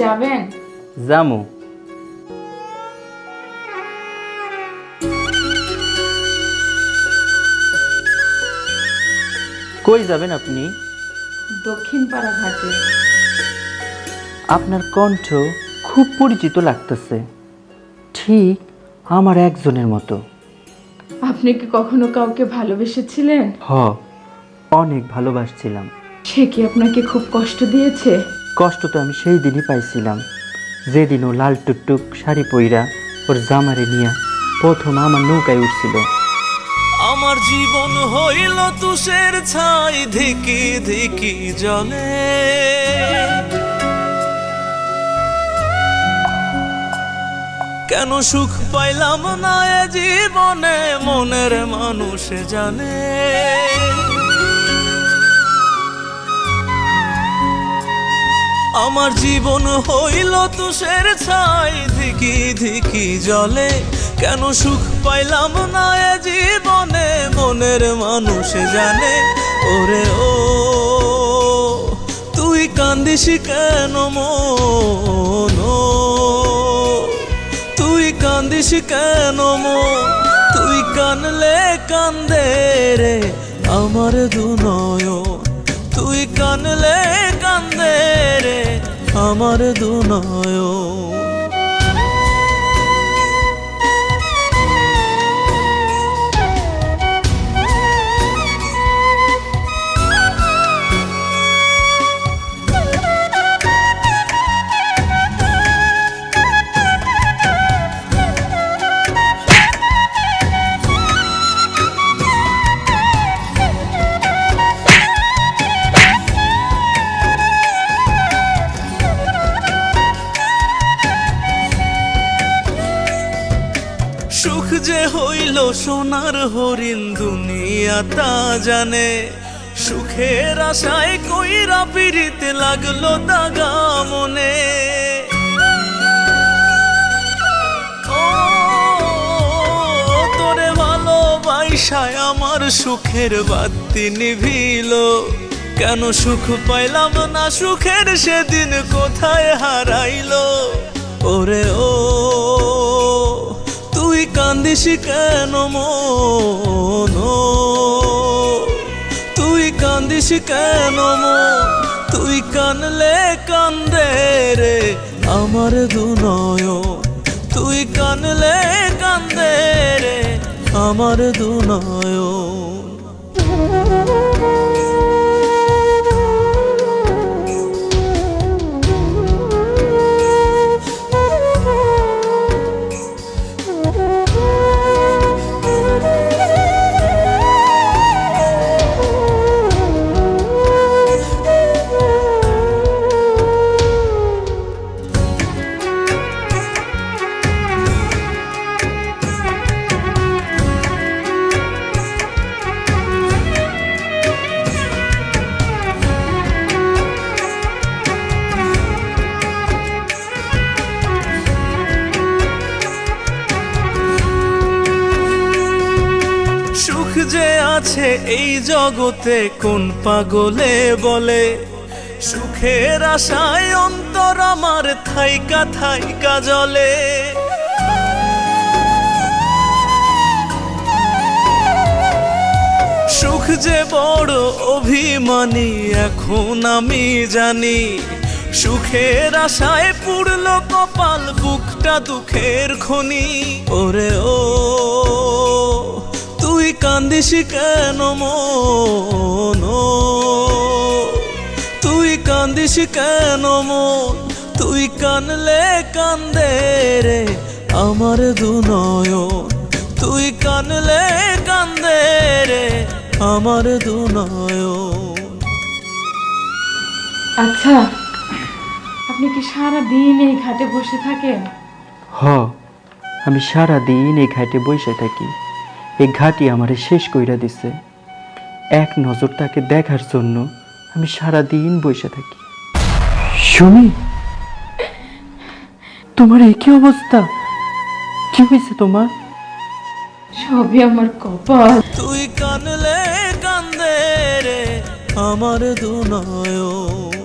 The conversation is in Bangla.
যাবেন? জামু। কই যাবেন আপনি? দক্ষিণ পাড়া ঘাটে। আপনার কণ্ঠ খুব পরিচিত লাগতেছে, ঠিক আমার একজনের মতো। আপনি কি কখনো কাউকে ভালোবেসেছিলেন? হ, অনেক ভালোবাসছিলাম। সে কি আপনাকে খুব কষ্ট দিয়েছে? কষ্ট তো আমি সেই দিনই পাইছিলাম, যেদিন ও লাল টুকটুক শাড়ি পইরা ওর জামারে নিয়া প্রথম আমার নৌকায় উঠছিল। আমার জীবন হইল তুষের ছাই, ধিকি ধিকি জলে। কেন সুখ পাইলাম না এ জীবনে, মনের মানুষ জানে। আমার জীবন হইল তুষের ছাই, ধিকি ধিকি জলে। কেন সুখ পাইলাম না এ জীবনে, মনের মানুষ জানে। ওরে ও তুই কান্দিস কেন মন, তুই কান্দিস কেন মন? তুই কানলে কান্দে রে আমার দুনয়ন, তুই কানলে কান্দে রে আমার দুনয়ন। সুখ যে হইল সোনার হরিণ, দুনিয়া তা জানে। সুখের আশায় কইরা পিরিতে লাগলো দাগা মনে। ও তোরে ভালোবাসায় আমার সুখের বাতি নিভিল। কেন সুখ পাইলাম না সুখের সেদিন কোথায় হারাইলো? ওরে ও তুই কান্দিস কেন মন, তুই কান্দিস কেন মন? তুই কানলে কান্দে রে আমার দুনয়ন, তুই কানলে কান্দে রে আমার দুনয়ন। সুখ যে আছে এই জগতে কোন পাগলে বলে? সুখের আশায় অন্তর আমার থাইকা থাইকা জলে। সুখ যে বড় অভিমানী এখন আমি জানি। সুখের আশায় পুরলো কপাল, বুকটা দুঃখের খনি। ওরে ও তুই কান্দিস কেন মন, তুই কান্দিস কেন মন? তুই কানলে কান্দে রে আমার দুনয়ন, তুই কানলে কান্দে রে আমার দুনয়ন। আচ্ছা, আপনি কি সারা দিন এই ঘাটে বসে থাকেন? হ, আমি সারা দিন এই ঘাটে বসে থাকি। এই ঘাটি আমারে শেষ কইরা দিছে। এক নজর তাকে দেখার জন্য আমি সারা দিন বসে থাকি। সুমি, তোমার এই কি অবস্থা? কি হয়েছে তোমার? সবই আমার কপাল। তুই কানলে কান্দে রে আমার দুনয়ন।